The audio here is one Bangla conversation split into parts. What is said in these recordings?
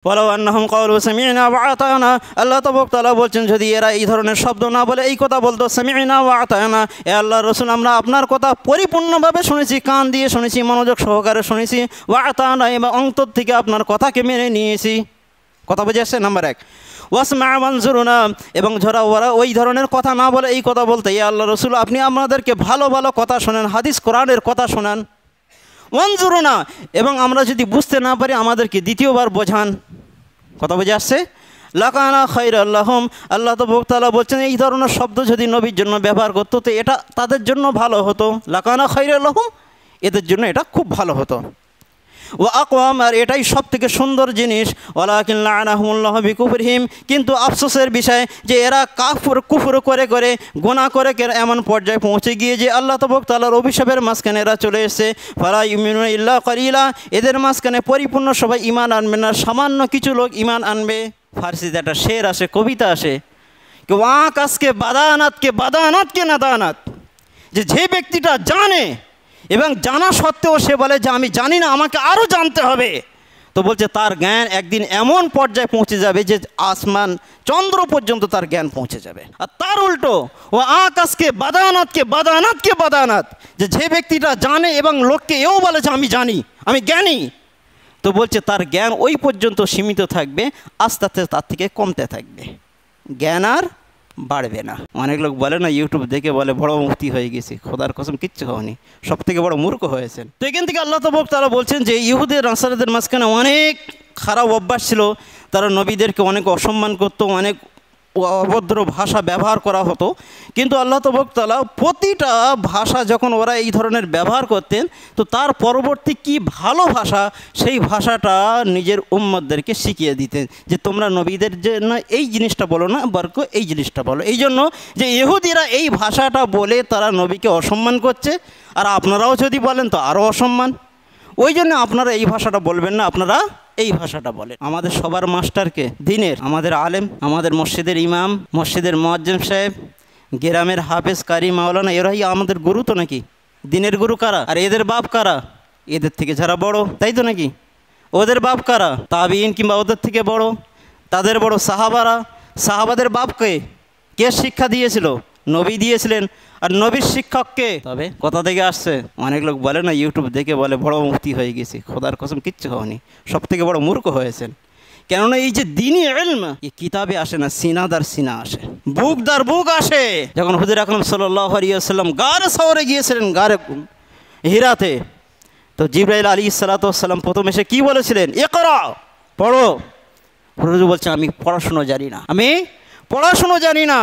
ওয়ালাউ আন্নাহুম ক্বালু সামি'না ওয়া আতা'না, আল্লাহ তাআলা বলছেন যদি এরা এই ধরনের শব্দ না বলে এই কথা বলতো সামি'না ওয়া আতা'না, এ আল্লাহর রাসূল আমরা আপনার কথা পরিপূর্ণভাবে শুনেছি, কান দিয়ে শুনেছি, মনোযোগ সহকারে শুনেছি, ওয়া আতা'না এবং অন্তর থেকে আপনার কথাকে মেনে নিয়েছি। কথা বুঝে আসছে? নাম্বার 1। ওয়াসমা ওয়ানজুরুনা, এবং ওরা ওই ধরনের কথা না বলে এই কথা বলতে, ইয়া আল্লাহ রাসূল আপনি আমাদেরকে ভালো ভালো কথা শোনান, হাদিস কোরআনের কথা শোনান। ওয়ানজুরুনা, এবং আমরা যদি বুঝতে না পারি আমাদেরকে দ্বিতীয়বার বোঝান। কথা বুঝে আসছে? লাকানা খায়রাল লাহুম, আল্লাহ তাআলা বলছেন এই ধরনের শব্দ যদি নবীর জন্য ব্যবহার করতো তো এটা তাদের জন্য ভালো হতো। লাকানা খায়রাল লাহুম, এদের জন্য এটা খুব ভালো হতো। ও আকওয়াম, আর এটাই সব থেকে সুন্দর জিনিস। ওয়ালাকিন লাআনাহুমুল্লাহু বিকুফরিহিম, কিন্তু আফসোসের বিষয় যে এরা কুফর করে করে গুনাহ করে এমন পর্যায়ে পৌঁছে গিয়ে যে আল্লাহ তাআলার অভিশাপের মাঝখানে এরা চলে এসেছে। ফালা ইউমিনুনা ইল্লা কালিলা, এদের মাঝখানে পরিপূর্ণ সবাই ঈমান আনবে না, সামান্য কিছু লোক ঈমান আনবে। ফার্সিতে একটা শের আসে, কবিতা আসে, কি ওয়াক আজকে বাদানাতকে নাদানাত, যে ব্যক্তিটা জানে এবং জানা সত্ত্বেও সে বলে যে আমি জানি না, আমাকে আরও জানতে হবে, তো বলছে তার জ্ঞান একদিন এমন পর্যায়ে পৌঁছে যাবে যে আসমান চন্দ্র পর্যন্ত তার জ্ঞান পৌঁছে যাবে। আর তার উল্টো ও আকাশকে বাদানাত, যে ব্যক্তিটা জানে এবং লোককে এও বলে যে আমি জানি, আমি জ্ঞানী, তো বলছে তার জ্ঞান ওই পর্যন্ত সীমিত থাকবে, আস্তে আস্তে তার থেকে কমতে থাকবে, জ্ঞান আর বাড়বে না। অনেক লোক বলে না ইউটিউব দেখে বলে বড় মুফতি হয়ে গেছি, খোদার কসম কিচ্ছু হয়নি, সব থেকে বড় মূর্খ হয়েছেন। তো এখান থেকে আল্লাহ তাআলা বলছেন যে ইহুদের নাসারাদের মাঝখানে অনেক খারাপ অভ্যাস ছিল, তারা নবীদেরকে অনেক অসম্মান করতো, অনেক অভদ্র ভাষা ব্যবহার করা হতো। কিন্তু আল্লাহ তাআলা প্রতিটা ভাষা যখন ওরা এই ধরনের ব্যবহার করতেন, তো তার পরবর্তী কি ভালো ভাষা, সেই ভাষাটা নিজের উম্মতদেরকে শিখিয়ে দিতেন যে তোমরা নবীদের জন্য এই জিনিসটা বলো না, বরং এই জিনিসটা বলো। এই জন্য যে ইহুদিরা এই ভাষাটা বলে তারা নবীকে অসম্মান করছে, আর আপনারাও যদি বলেন তো আরও অসম্মান। ওই জন্য আপনারা এই ভাষাটা বলবেন না, আপনারা এই ভাষাটা বলেন। আমাদের সবার মাস্টারকে দিনের, আমাদের আলেম, আমাদের মসজিদের ইমাম, মসজিদের মুয়াজ্জিন সাহেব, গ্রামের হাফেজ, কারি, মাওলানা, এরাই আমাদের গুরু তো নাকি? দিনের গুরু কারা? আর এদের বাপ কারা? এদের থেকে যারা বড়, তাই তো নাকি? ওদের বাপ কারা? তাবিঈন কিংবা ওদের থেকে বড়, তাদের বড় সাহাবারা। সাহাবাদের বাপকে কে শিক্ষা দিয়েছিল? নবী দিয়েছিলেন। আর নবীর শিক্ষককে, তবে কোথা থেকে আসছে? অনেক লোক বলে না ইউটিউব দেখে বলে বড় মুফতি হয়ে গেছি, খোদার কসম কিচ্ছু হয়নি, সব থেকে বড় মূর্খ হয়েছেন। কেননা এই যে দ্বীনি ইলম, এই কিতাবে আসে না, সিনাদার সিনা আসে, বুকদার বুক আসে। যখন হুজুর আকরাম সাল্লাল্লাহু আলাইহি ওয়াসাল্লাম গারে সাওরে গিয়েছিলেন, গারে হিরাতে, তো জিবরাইল আলাইহিস সালাতু ওয়াস সালাম প্রথম এসে কি বলেছিলেন? ইকরা, পড়ো। হুজুর বলছে আমি পড়াশুনো জানি না, আমি পড়াশুনো জানি না।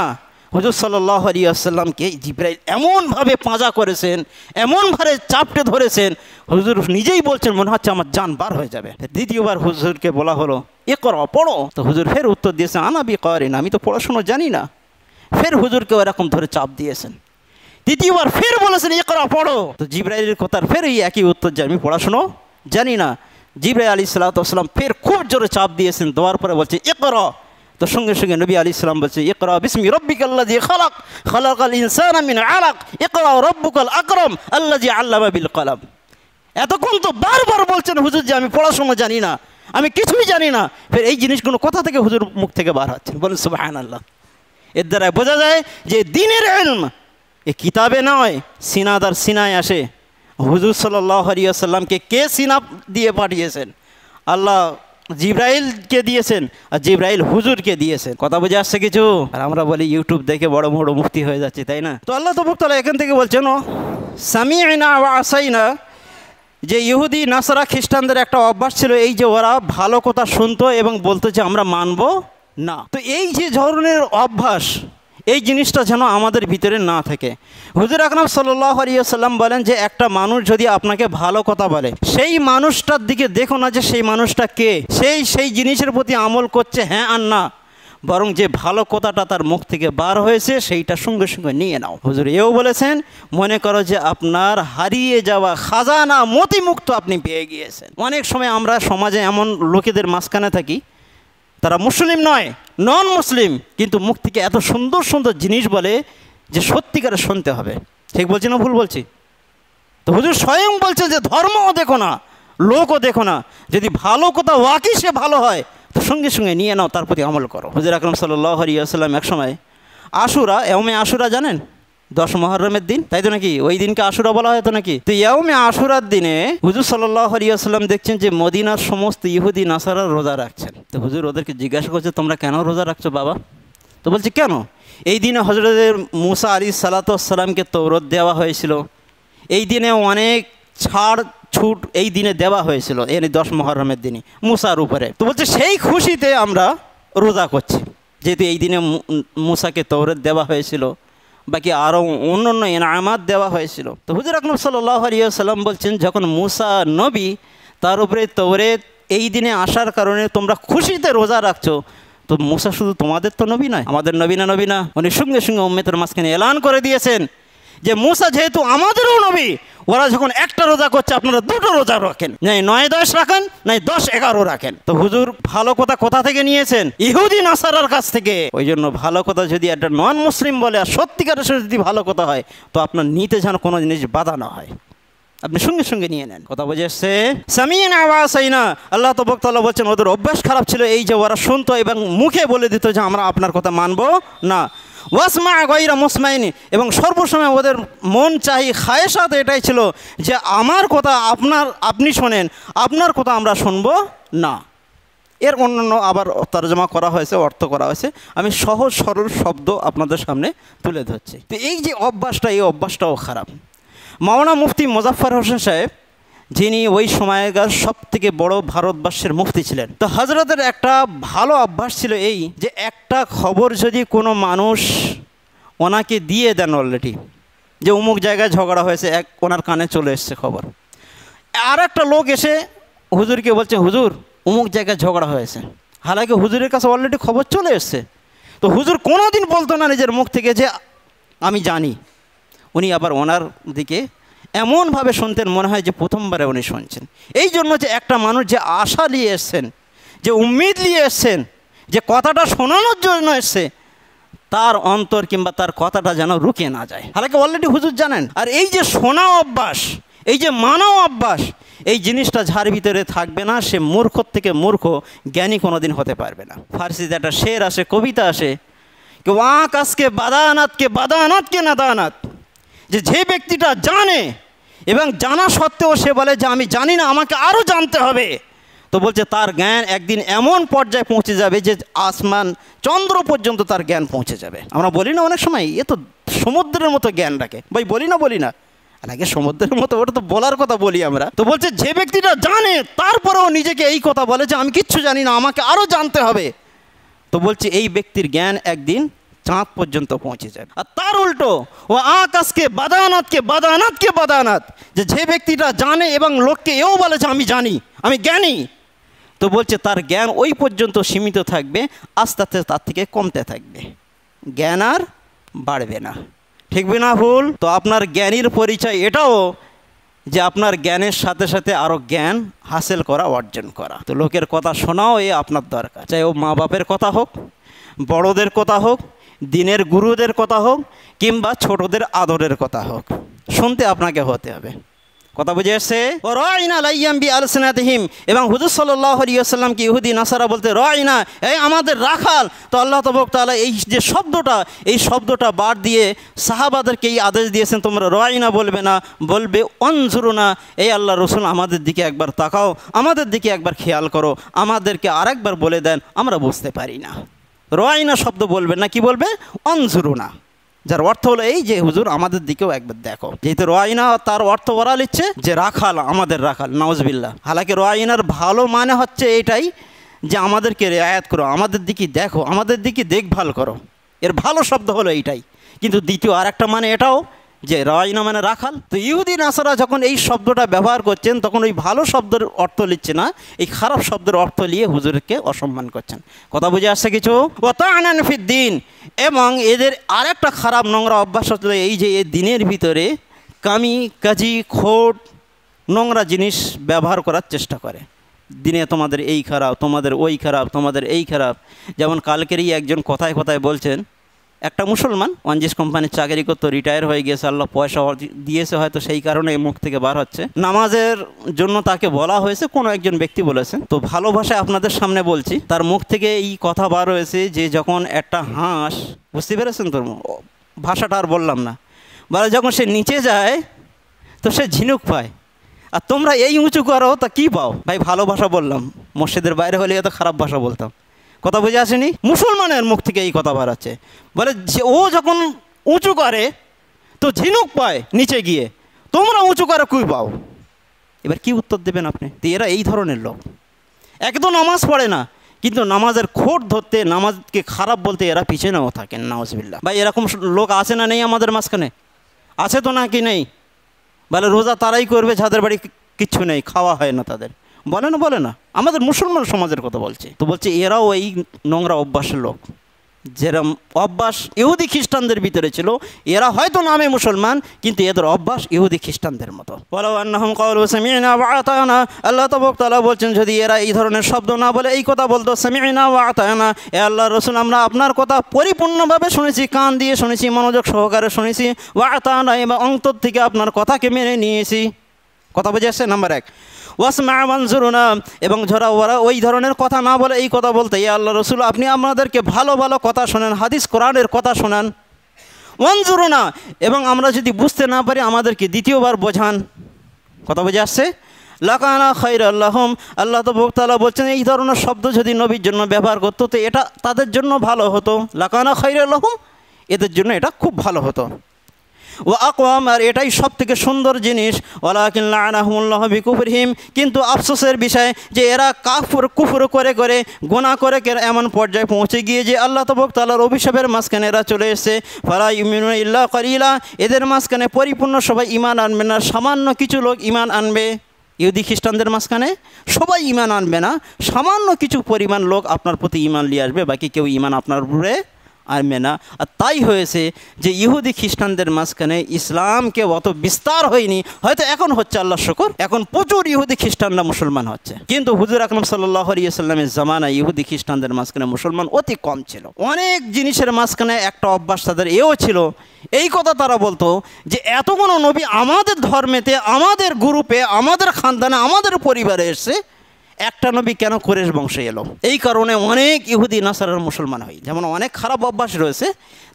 হুজুর সাল্লাল্লাহু আলাইহি ওয়াসাল্লামকে জিবরাইল এমনভাবে পাঁজা করেছেন, এমনভাবে চাপটে ধরেছেন, হুজুর নিজেই বলছেন মনে হচ্ছে আমার জান বার হয়ে যাবে। দ্বিতীয়বার হুজুরকে বলা হলো ইকরা, পড়ো। তো হুজুর ফের উত্তর দিয়েছেন আনা বিকারিন, আমি তো পড়াশুনো জানি না। ফের হুজুরকে এরকম ধরে চাপ দিয়েছেন। তৃতীয়বার ফের বলেছেন ইকরা, পড়ো। তো জিবরাইলের কথার ফের এই একই উত্তর যে আমি পড়াশুনো জানি না। জিবরাইল আলাইহিস সালাতু ওয়াস সালাম ফের খুব জোরে চাপ দিয়েছেন, দেওয়ার পরে বলছে ইকরা। তো সঙ্গে সঙ্গে নবী আলাইহিস সালাম বলছে ইকরা বিসমি রাব্বিকাল্লাযী খালাক, খালাকাল ইনসানা মিন আলাক, ইকরা রাব্বুকাল আকরাম আল্লাযী আল্লামা বিল কলম। এতক্ষণ তো বারবার বলছেন হুজুর যে আমি পড়াশোনা জানি না, আমি কিছুই জানি না। ফের এই জিনিসগুলো কোথা থেকে হুজুর মুখ থেকে বার হচ্ছেন? বলেন সুবহানাল্লাহ। এর দ্বারা বোঝা যায় যে দ্বীনের ইলম এ কিতাবে নয়, সিনাদার সিনায় আসে। হুজুর সাল্লাল্লাহু আলাইহি ওয়াসাল্লামকে কে সিনা দিয়ে পাঠিয়েছেন? আল্লাহ জিবরাইলকে দিয়েছেন, আর জিবরাইল হুজুরকে দিয়েছেন। কথা বুঝে আসছে কিছু? আর আমরা বলি ইউটিউব দেখে বড় বড় মুফতি হয়ে যাচ্ছে, তাই না? তো আল্লাহ তাআলা এখান থেকে বলছেন সামি'না ওয়া আসাইনা, যে ইহুদি নাসারা খ্রিস্টানদের একটা অভ্যাস ছিল এই যে ওরা ভালো কথা শুনতো এবং বলতো যে আমরা মানব না। তো এই যে ধরনের অভ্যাস, এই জিনিসটা যেন আমাদের ভিতরে না থাকে। হুজুর আকরাম সাল্লাল্লাহু আলাইহি ওয়াসাল্লাম বলেন যে একটা মানুষ যদি আপনাকে ভালো কথা বলে, সেই মানুষটার দিকে দেখো না যে সেই মানুষটা কে, সেই জিনিসের প্রতি আমল করছে হ্যাঁ আর না, বরং যে ভালো কথাটা তার মুখ থেকে বার হয়েছে সেইটা সঙ্গে সঙ্গে নিয়ে নাও। হুজুর এও বলেছেন মনে করো যে আপনার হারিয়ে যাওয়া খাজানা মতিমুক্ত আপনি পেয়ে গিয়েছেন। অনেক সময় আমরা সমাজে এমন লোকেদের মাঝখানে থাকি, তারা মুসলিম নয়, নন মুসলিম, কিন্তু মুখ থেকে এত সুন্দর সুন্দর জিনিস বলে যে সত্যিকারে শুনতে হবে। ঠিক বলছি না ভুল বলছি? তো হুজুর স্বয়ং বলছে যে ধর্মও দেখো না, লোকও দেখো না, যদি ভালো কথা ওয়াকি সে ভালো হয় তো সঙ্গে সঙ্গে নিয়ে নাও, তার প্রতি আমল করো। হুজুর আকরাম সাল্লাল্লাহু আলাইহি ওয়াসাল্লাম এক সময় আশুরা, ইয়াউমে আশুরা জানেন 10 মুহররমের দিন, তাই তো নাকি? ওই দিনকে আশুরা বলা হয় তো নাকি? তো ইয়াউমে আশুরার দিনে হুজুর সাল্লাল্লাহু আলাইহি ওয়াসাল্লাম দেখছেন যে মদিনার সমস্ত ইহুদি নাসারা রোজা রাখছেন। তো হুজুর ওদেরকে জিজ্ঞাসা করছে, তোমরা কেন রোজা রাখছো বাবা? তো বলছে, কেন? এই দিনে হযরত মুসা আলাইহিস সালাতু ওয়াস সালামকে তৌরাত দেওয়া হয়েছিল, এই দিনে অনেক ছাড় ছুট এই দিনে দেওয়া হয়েছিল, এই 10 মুহররমের দিনে মুসার উপরে। তো বলছে সেই খুশিতে আমরা রোজা করছি, যেহেতু এই দিনে মুসাকে তৌরাত দেওয়া হয়েছিল, বাকি আরও অন্য ইনামাত দেওয়া হয়েছিল। তো হুজুর আকরাম সাল্লাল্লাহু আলাইহি ওয়াসাল্লাম বলছেন, যখন মুসা নবী, তার উপরে তৌরাত এই দিনে আসার কারণে তোমরা খুশিতে রোজা রাখছো, তো মুসা শুধু তোমাদের তো নবী নয়, আমাদের নবী না? উনি সঙ্গে সঙ্গে উম্মতের মাঝখানে এলান করে দিয়েছেন যে মুসা যেহেতু আমাদেরও নবী, ওরা যখন একটা রোজা করছে আপনারা 2টো রোজা রাখেন, নাই 9-10 রাখেন, নাই 10-11 রাখেন। তো হুজুর ভালো কথা কোথা থেকে নিয়েছেন? ইহুদি নাসারার কাছ থেকে। ওই জন্য ভালো কথা যদি একটা নন মুসলিম বলে আর সত্যিকারের যদি ভালো কথা হয়, তো আপনার নিতে যেন কোনো জিনিস বাধা না হয়, আপনি সঙ্গে সঙ্গে নিয়ে নেন। কথা বুঝে এসছে? সামিনা ওয়া আসাইনা। আল্লাহ তাবারক তাআলা বলছেন ওদের অভ্যাস খারাপ ছিল এই যে ওরা শুনতো এবং মুখে বলে দিত যে আমরা আপনার কথা মানব না। ওয়াসমা গায়রা মুসমাইনি, এবং সর্বসময় ওদের মন চাহি খায়েশাত এটাই ছিল যে আমার কথা আপনি শোনেন, আপনার কথা আমরা শুনবো না। এর অন্যান্য আবার তরজমা করা হয়েছে, অর্থ করা হয়েছে, আমি সহজ সরল শব্দ আপনাদের সামনে তুলে ধরছি। তো এই যে অভ্যাসটা, এই অভ্যাসটাও খারাপ। মাওলানা মুফতি মোজাফফর হোসেন সাহেব, যিনি ওই সময়কার সবথেকে বড় ভারতবর্ষের মুফতি ছিলেন, তো হজরতের একটা ভালো অভ্যাস ছিল এই যে একটা খবর যদি কোনো মানুষ ওনাকে দিয়ে দেন অলরেডি, যে অমুক জায়গায় ঝগড়া হয়েছে, ওনার কানে চলে এসছে খবর, আর একটা লোক এসে হুজুরকে বলছে হুজুর অমুক জায়গায় ঝগড়া হয়েছে, হালাকি হুজুরের কাছে অলরেডি খবর চলে এসছে। তো হুজুর কোনোদিন বলতো না নিজের মুখ থেকে যে আমি জানি, উনি আবার ওনার দিকে এমনভাবে শুনতেন মনে হয় যে প্রথমবারে উনি শুনছেন। এই জন্য যে একটা মানুষ যে আশা নিয়ে এসছেন, যে উম্মিদ নিয়ে এসছেন, যে কথাটা শোনানোর জন্য এসছে, তার অন্তর কিংবা তার কথাটা যেন রুকে না যায়। হালাকি অলরেডি হুজুর জানেন। আর এই যে শোনা অভ্যাস, এই যে মানা অভ্যাস, এই জিনিসটা যার ভিতরে থাকবে না, সে মূর্খ থেকে মূর্খ জ্ঞানী কোনোদিন হতে পারবে না। ফার্সিতে একটা শের আসে, কবিতা আসে, कि आकाश के बादानात के नादानात, যে ব্যক্তিটা জানে এবং জানা সত্ত্বেও সে বলে যে আমি জানি না, আমাকে আরও জানতে হবে, তো বলছে তার জ্ঞান একদিন এমন পর্যায়ে পৌঁছে যাবে যে আসমান চন্দ্র পর্যন্ত তার জ্ঞান পৌঁছে যাবে। আমরা বলি না অনেক সময় এ তো সমুদ্রের মতো জ্ঞান রাখে, ভাই বলি না আগে সমুদ্রের মতো, ওটা তো বলার কথা বলি আমরা। তো বলছে যে ব্যক্তিটা জানে তারপরেও নিজেকে এই কথা বলে যে আমি কিচ্ছু জানি না, আমাকে আরও জানতে হবে, তো বলছে এই ব্যক্তির জ্ঞান একদিন চাঁদ পর্যন্ত পৌঁছে যাবে। আর তার উল্টো ও আকাশকে বাদানাত, যে ব্যক্তিটা জানে এবং লোককে এও বলে যে আমি জানি, আমি জ্ঞানী, তো বলছে তার জ্ঞান ওই পর্যন্ত সীমিত থাকবে, আস্তে আস্তে তার থেকে কমতে থাকবে, জ্ঞান আর বাড়বে না। ঠিক না ভুল? তো আপনার জ্ঞানীর পরিচয় এটাও যে আপনার জ্ঞানের সাথে সাথে আরও জ্ঞান হাসিল করা, অর্জন করা। তো লোকের কথা শোনাও এ আপনার দরকার, চাই ও মা বাপের কথা হোক, বড়দের কথা হোক, দিনের গুরুদের কথা হোক, কিংবা ছোটদের আদরের কথা হোক, শুনতে আপনাকে হতে হবে। কথা বুঝে এসছে? ও রাইনা লাইয়াম বি আলসিনাতিহিম, এবং হুজুর সাল্লাল্লাহু আলাইহি ওয়াসাল্লামকে ইহুদি নাসারা বলতে রাইনা, এই আমাদের রাখাল। তো আল্লাহ তাবারক তাআলা এই যে শব্দটা, এই শব্দটা বাদ দিয়ে সাহাবাদেরকে এই আদেশ দিয়েছেন তোমরা রাইনা বলবে না, বলবে অনজুরুনা, এই আল্লাহ রসুল আমাদের দিকে একবার তাকাও, আমাদের দিকে একবার খেয়াল করো, আমাদেরকে আরেকবার বলে দেন, আমরা বুঝতে পারি না। রাইনা শব্দ বলবেন না, কি বলবে? অনজুরুনা, যার অর্থ হলো এই যে হুজুর আমাদের দিকেও একবার দেখো। যেহেতু রাইনা তার অর্থ বলা লিখছে যে রাখাল, আমাদের রাখাল, নাউজবিল্লাহ। হালাকি রাইনার ভালো মানে হচ্ছে এটাই যে আমাদেরকে রেয়ায়াত করো, আমাদের দিকে দেখো, আমাদের দিকে দেখভাল করো, এর ভালো শব্দ হলো এইটাই। কিন্তু দ্বিতীয় আর একটা মানে এটাও যে রাইনা মানে রাখাল। তো ইহুদি নাসারা যখন এই শব্দটা ব্যবহার করছেন তখন ওই ভালো শব্দের অর্থ লিখছে না, এই খারাপ শব্দের অর্থ নিয়ে হুজুরকে অসম্মান করছেন। কথা বুঝে আসছে কিছু? ওয়াতানান ফিদ্দিন, এবং এদের আরেকটা খারাপ নোংরা অভ্যাস হচ্ছে এই যে এই দিনের ভিতরে কামি কাজি খোট নোংরা জিনিস ব্যবহার করার চেষ্টা করে। দিনে তোমাদের এই খারাপ, তোমাদের ওই খারাপ, তোমাদের এই খারাপ। যেমন কালকেরই একজন কথায় কথায় বলছেন একটা মুসলমান ওয়ানজিস কোম্পানির চাকরি করতো, রিটায়ার হয়ে গিয়েছে, আল্লাহ পয়সা দিয়েছে হয়তো, সেই কারণে মুখ থেকে বার হচ্ছে। নামাজের জন্য তাকে বলা হয়েছে, কোনো একজন ব্যক্তি বলেছেন, তো ভালো ভাষায় আপনাদের সামনে বলছি, তার মুখ থেকে এই কথা বার হয়েছে যে যখন একটা হাঁস, বুঝতে পেরেছেন তোর ভাষাটা আর বললাম না, বলে যখন সে নিচে যায় তো সে ঝিনুক পায়, আর তোমরা এই উঁচু করো তা কী পাও? ভাই ভালো ভাষা বললাম, মসজিদের বাইরে হলে এত খারাপ ভাষা বলতাম। কথা বুঝে আসেনি? মুসলমানের মুখ থেকে এই কথা বাড়াচ্ছে, বলে যে ও যখন উঁচু করে তো ঝিনুক পায় নিচে গিয়ে, তোমরা উঁচু করে কী পাও? এবার কি উত্তর দেবেন আপনি? তো এরা এই ধরনের লোক, একদম নামাজ পড়ে না কিন্তু নামাজের খোঁট ধরতে, নামাজকে খারাপ বলতে এরা পিছনেও থাকেন। নাউজুবিল্লাহ। ভাই এরকম লোক আছে না নেই আমাদের মাঝখানে? আছে তো নাকি নেই? বলে রোজা তারাই করবে যাদের বাড়ি কিচ্ছু নেই, খাওয়া হয় না তাদের, বলে না আমাদের মুসলমান সমাজের কথা বলছে। তো বলছে এরাও এই নোংরা অভ্যাসের লোক, যেরকম অভ্যাস ইহুদি খ্রিস্টানদের ভিতরে ছিল, এরা হয়তো নামে মুসলমান কিন্তু এদের অভ্যাস ইহুদি খ্রিস্টানদের মতো। আল্লাহ তাআলা বলছেন যদি এরা এই ধরনের শব্দ না বলে এই কথা বলতো, সামি'না ওয়া আতা'না, এ আল্লাহর রাসূল আমরা আপনার কথা পরিপূর্ণভাবে শুনেছি, কান দিয়ে শুনেছি, মনোযোগ সহকারে শুনেছি, ওয়া আতা'না এবং অন্তর থেকে আপনার কথাকে মেনে নিয়েছি। কথা বুঝে আসছে? নাম্বার 1, ওয়াসমা ওয়ানজুরুনা, এবং যারা ওরা ওই ধরনের কথা না বলে এই কথা বলতে, ইয়া আল্লাহ রসুল আপনি আমাদেরকে ভালো ভালো কথা শোনান, হাদিস কোরআনের কথা শোনান। ওয়ানজুরুনা, এবং আমরা যদি বুঝতে না পারি আমাদেরকে দ্বিতীয়বার বোঝান। কথা বুঝে আসছে? লাকানা খায়রাল লাহুম, আল্লাহ তাআলা বলছেন এই ধরনের শব্দ যদি নবীর জন্য ব্যবহার করতো তো এটা তাদের জন্য ভালো হতো। লাকানা খায়রাল লাহুম, এদের জন্য এটা খুব ভালো হতো। ও আকওয়াম, আর এটাই সব থেকে সুন্দর জিনিস। ওয়ালাকিন লাআনাহুমুল্লাহু বিকুফরিহিম, কিন্তু আফসোসের বিষয় যে এরা কুফর করে করে গুনাহ করে এমন পর্যায়ে পৌঁছে গিয়ে যে আল্লাহ তাআলার অভিশাপের মাঝখানে এরা চলে এসেছে। ফালা ইউমিনুনা ইল্লা কালিলা, এদের মাঝখানে পরিপূর্ণ সবাই ঈমান আনবে না, সামান্য কিছু লোক ঈমান আনবে। ইহুদি খ্রিস্টানদের মাঝখানে সবাই ঈমান আনবে না, সামান্য কিছু পরিমাণ লোক আপনার প্রতি ঈমান নিয়ে আসবে, বাকি কেউ ঈমান আপনার উপরে আনবে না। আর তাই হয়েছে যে ইহুদি খ্রিস্টানদের মাঝখানে ইসলামকে অত বিস্তার হয়নি, হয়তো এখন হচ্ছে, আল্লাহ শুকর, এখন প্রচুর ইহুদি খ্রিস্টানরা মুসলমান হচ্ছে, কিন্তু হুজুর আকরাম সাল্লাল্লাহু আলাইহি ওয়াসাল্লামের জামানায় ইহুদি খ্রিস্টানদের মাঝখানে মুসলমান অতি কম ছিল। অনেক জিনিসের মাঝখানে একটা অভ্যাস তাদের এও ছিল, এই কথা তারা বলতো যে এতগুলো নবী আমাদের ধর্মেতে, আমাদের গ্রুপে, আমাদের খানদানে, আমাদের পরিবারে এসছে, একটা নবী কেন কুরাইশ বংশে এলো? এই কারণে অনেক ইহুদি নাসারার মুসলমান হয়। যেমন অনেক খারাপ অভ্যাস রয়েছে,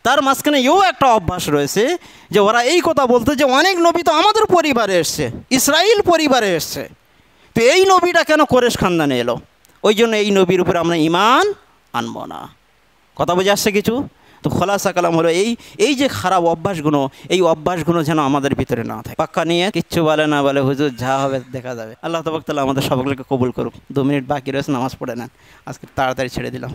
তার মাঝখানে এও একটা অভ্যাস রয়েছে যে ওরা এই কথা বলতো যে অনেক নবী তো আমাদের পরিবারে এসছে, ইসরাইল পরিবারে এসছে, তো এই নবীটা কেন কুরাইশ খানদানে এলো? ওই জন্য এই নবীর উপরে আমরা ঈমান আনবো না। কথা বুঝে আসছে কিছু? তো খোলাসা কালাম হলো এই যে খারাপ অভ্যাসগুলো, এই অভ্যাসগুলো যেন আমাদের ভিতরে না থাকে। পাক্কা নিয়ে কিচ্ছু বলে না, বলে হুজুর যা হবে দেখা যাবে। আল্লাহ তাআলা আমাদের সকলকে কবুল করুক। 2 মিনিট বাকি রয়েছে, নামাজ পড়ে নেন, আজকে তাড়াতাড়ি ছেড়ে দিলাম।